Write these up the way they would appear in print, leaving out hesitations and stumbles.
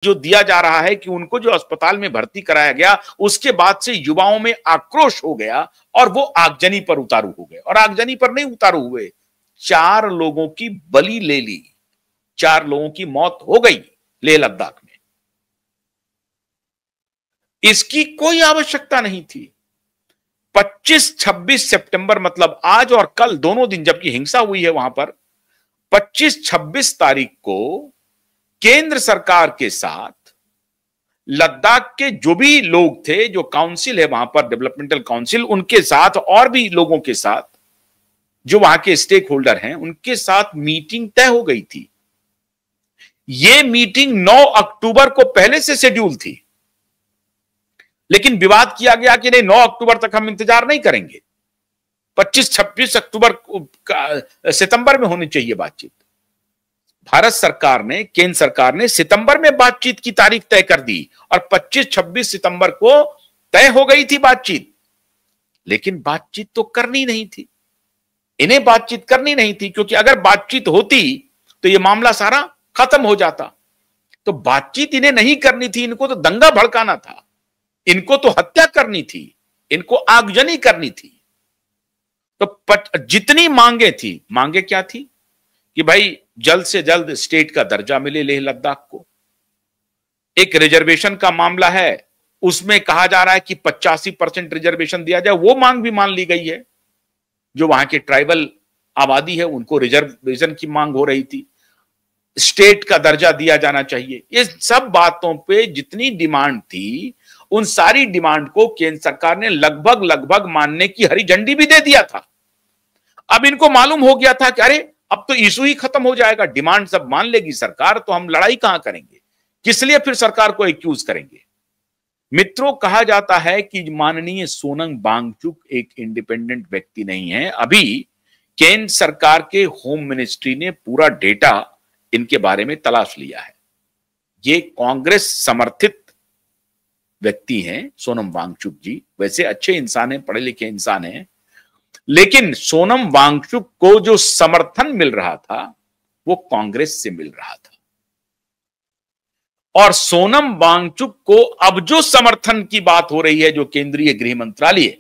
जो दिया जा रहा है कि उनको जो अस्पताल में भर्ती कराया गया, उसके बाद से युवाओं में आक्रोश हो गया और वो आगजनी पर उतारू हो गए। और आगजनी पर नहीं उतारू हुए, 4 लोगों की बलि ले ली, 4 लोगों की मौत हो गई लेह लद्दाख में। इसकी कोई आवश्यकता नहीं थी। 25-26 सितंबर, मतलब आज और कल दोनों दिन जबकि हिंसा हुई है वहां पर, 25-26 तारीख को केंद्र सरकार के साथ लद्दाख के जो भी लोग थे, जो काउंसिल है वहां पर, डेवलपमेंटल काउंसिल, उनके साथ और भी लोगों के साथ जो वहां के स्टेक होल्डर हैं, उनके साथ मीटिंग तय हो गई थी। यह मीटिंग 9 अक्टूबर को पहले से शेड्यूल थी, लेकिन विवाद किया गया कि नहीं, 9 अक्टूबर तक हम इंतजार नहीं करेंगे, 25-26 अक्टूबर सितंबर में होनी चाहिए बातचीत। भारत सरकार ने, केंद्र सरकार ने सितंबर में बातचीत की तारीख तय कर दी और 25-26 सितंबर को तय हो गई थी बातचीत। लेकिन बातचीत तो करनी नहीं थी, इन्हें बातचीत करनी नहीं थी, क्योंकि अगर बातचीत होती तो यह मामला सारा खत्म हो जाता। तो बातचीत इन्हें नहीं करनी थी, इनको तो दंगा भड़काना था, इनको तो हत्या करनी थी, इनको आगजनी करनी थी। तो जितनी मांगे थी, मांगे क्या थी कि भाई जल्द से जल्द स्टेट का दर्जा मिले लेह लद्दाख को। एक रिजर्वेशन का मामला है, उसमें कहा जा रहा है कि 85% रिजर्वेशन दिया जाए, वो मांग भी मान ली गई है। जो वहां के ट्राइबल आबादी है उनको रिजर्वेशन की मांग हो रही थी, स्टेट का दर्जा दिया जाना चाहिए। ये सब बातों पे जितनी डिमांड थी, उन सारी डिमांड को केंद्र सरकार ने लगभग लगभग मानने की हरी झंडी भी दे दिया था। अब इनको मालूम हो गया था कि अरे अब तो इशू ही खत्म हो जाएगा, डिमांड सब मान लेगी सरकार, तो हम लड़ाई कहां करेंगे, किस लिए फिर सरकार को एक्यूज करेंगे। मित्रों, कहा जाता है कि माननीय सोनम वांगचुक एक इंडिपेंडेंट व्यक्ति नहीं है। अभी केंद्र सरकार के होम मिनिस्ट्री ने पूरा डेटा इनके बारे में तलाश लिया है। ये कांग्रेस समर्थित व्यक्ति हैं सोनम वांगचुक जी, वैसे अच्छे इंसान हैं, पढ़े लिखे इंसान हैं, लेकिन सोनम वांगचुक को जो समर्थन मिल रहा था वो कांग्रेस से मिल रहा था। और सोनम वांगचुक को अब जो समर्थन की बात हो रही है, जो केंद्रीय गृह मंत्रालय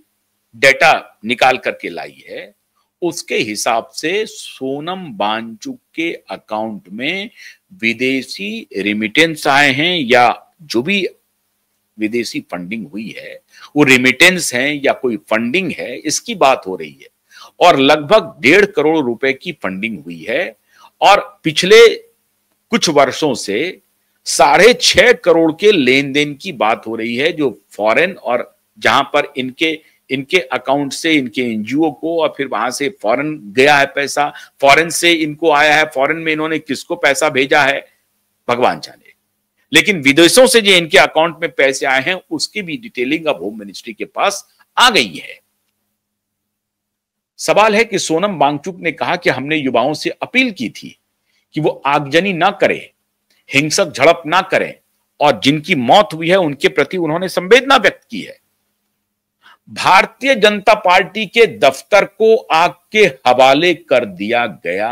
डेटा निकाल करके लाई है, उसके हिसाब से सोनम वांगचुक के अकाउंट में विदेशी रिमिटेंस आए हैं, या जो भी विदेशी फंडिंग हुई है वो रिमिटेंस है या कोई फंडिंग है, इसकी बात हो रही है। और लगभग 1.5 करोड़ रुपए की फंडिंग हुई है। और पिछले कुछ वर्षों से 6.5 करोड़ के लेन देन की बात हो रही है, जो फॉरेन, और जहां पर इनके अकाउंट से इनके एनजीओ को, और फिर वहां से फॉरेन गया है पैसा, फॉरेन से इनको आया है, फॉरेन में इन्होंने किसको पैसा भेजा है भगवान जाने। लेकिन विदेशों से जो इनके अकाउंट में पैसे आए हैं उसकी भी डिटेलिंग अब होम मिनिस्ट्री के पास आ गई है। सवाल है कि सोनम वांगचुक ने कहा कि हमने युवाओं से अपील की थी कि वो आगजनी ना करें, हिंसक झड़प ना करें, और जिनकी मौत हुई है उनके प्रति उन्होंने संवेदना व्यक्त की है। भारतीय जनता पार्टी के दफ्तर को आग के हवाले कर दिया गया,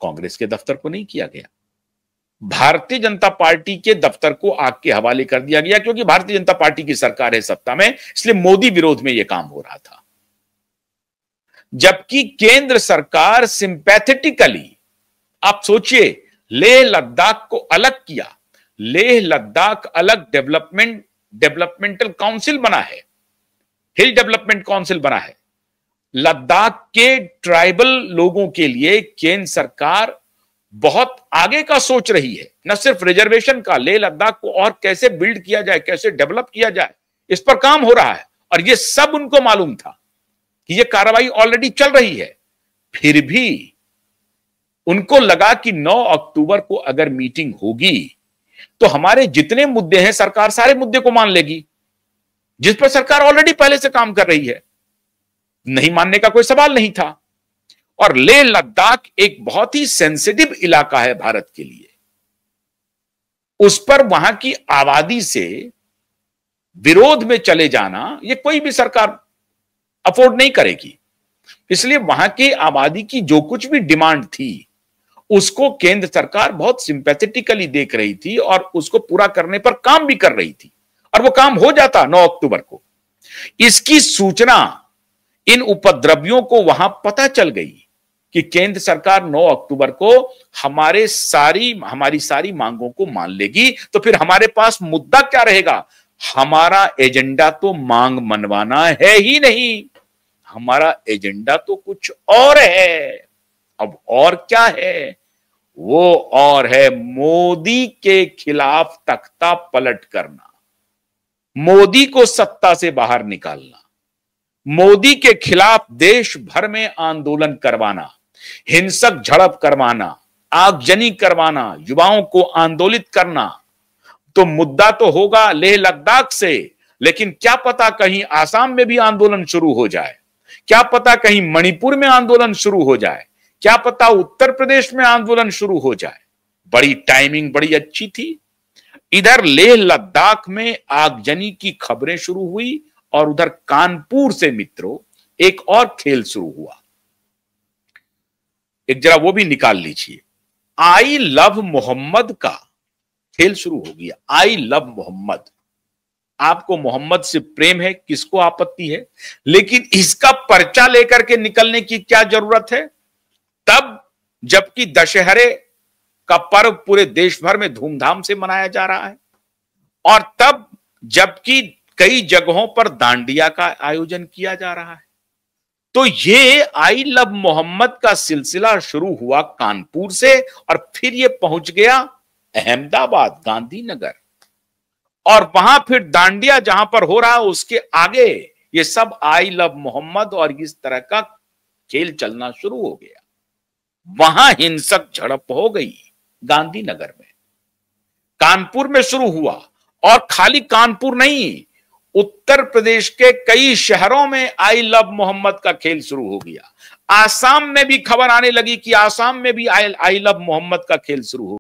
कांग्रेस के दफ्तर को नहीं किया गया। भारतीय जनता पार्टी के दफ्तर को आग के हवाले कर दिया गया, क्योंकि भारतीय जनता पार्टी की सरकार है सत्ता में, इसलिए मोदी विरोध में यह काम हो रहा था। जबकि केंद्र सरकार सिंपैथेटिकली, आप सोचिए, लेह लद्दाख को अलग किया, लेह लद्दाख अलग डेवलपमेंटल काउंसिल बना है, हिल डेवलपमेंट काउंसिल बना है। लद्दाख के ट्राइबल लोगों के लिए केंद्र सरकार बहुत आगे का सोच रही है, न सिर्फ रिजर्वेशन का, लेह लद्दाख को और कैसे बिल्ड किया जाए, कैसे डेवलप किया जाए, इस पर काम हो रहा है। और यह सब उनको मालूम था कि यह कार्रवाई ऑलरेडी चल रही है। फिर भी उनको लगा कि 9 अक्टूबर को अगर मीटिंग होगी तो हमारे जितने मुद्दे हैं सरकार सारे मुद्दे को मान लेगी, जिस पर सरकार ऑलरेडी पहले से काम कर रही है। नहीं मानने का कोई सवाल नहीं था। और लेह लद्दाख एक बहुत ही सेंसिटिव इलाका है भारत के लिए, उस पर वहां की आबादी से विरोध में चले जाना ये कोई भी सरकार अफोर्ड नहीं करेगी। इसलिए वहां की आबादी की जो कुछ भी डिमांड थी उसको केंद्र सरकार बहुत सिंपैथेटिकली देख रही थी और उसको पूरा करने पर काम भी कर रही थी, और वो काम हो जाता 9 अक्टूबर को। इसकी सूचना इन उपद्रवियों को वहां पता चल गई कि केंद्र सरकार 9 अक्टूबर को हमारी सारी मांगों को मान लेगी, तो फिर हमारे पास मुद्दा क्या रहेगा? हमारा एजेंडा तो मांग मनवाना है ही नहीं, हमारा एजेंडा तो कुछ और है। अब और क्या है? वो और है मोदी के खिलाफ तख्ता पलट करना, मोदी को सत्ता से बाहर निकालना, मोदी के खिलाफ देश भर में आंदोलन करवाना, हिंसक झड़प करवाना, आगजनी करवाना, युवाओं को आंदोलित करना। तो मुद्दा तो होगा लेह लद्दाख से, लेकिन क्या पता कहीं आसाम में भी आंदोलन शुरू हो जाए, क्या पता कहीं मणिपुर में आंदोलन शुरू हो जाए, क्या पता उत्तर प्रदेश में आंदोलन शुरू हो जाए। बड़ी टाइमिंग बड़ी अच्छी थी। इधर लेह लद्दाख में आगजनी की खबरें शुरू हुई और उधर कानपुर से मित्रों एक और खेल शुरू हुआ। एक जरा वो भी निकाल लीजिए, आई लव मोहम्मद का खेल शुरू हो गया। आई लव मोहम्मद, आपको मोहम्मद से प्रेम है, किसको आपत्ति है, लेकिन इसका पर्चा लेकर के निकलने की क्या जरूरत है? तब जबकि दशहरे का पर्व पूरे देश भर में धूमधाम से मनाया जा रहा है, और तब जबकि कई जगहों पर दांडिया का आयोजन किया जा रहा है। तो ये आई लव मोहम्मद का सिलसिला शुरू हुआ कानपुर से और फिर ये पहुंच गया अहमदाबाद, गांधीनगर, और वहां फिर दांडिया जहां पर हो रहा है उसके आगे ये सब आई लव मोहम्मद और इस तरह का खेल चलना शुरू हो गया। वहां हिंसक झड़प हो गई गांधीनगर में, कानपुर में शुरू हुआ, और खाली कानपुर नहीं, उत्तर प्रदेश के कई शहरों में आई लव मोहम्मद का खेल शुरू हो गया। आसाम में भी खबर आने लगी कि आसाम में भी आई लव मोहम्मद का खेल शुरू हो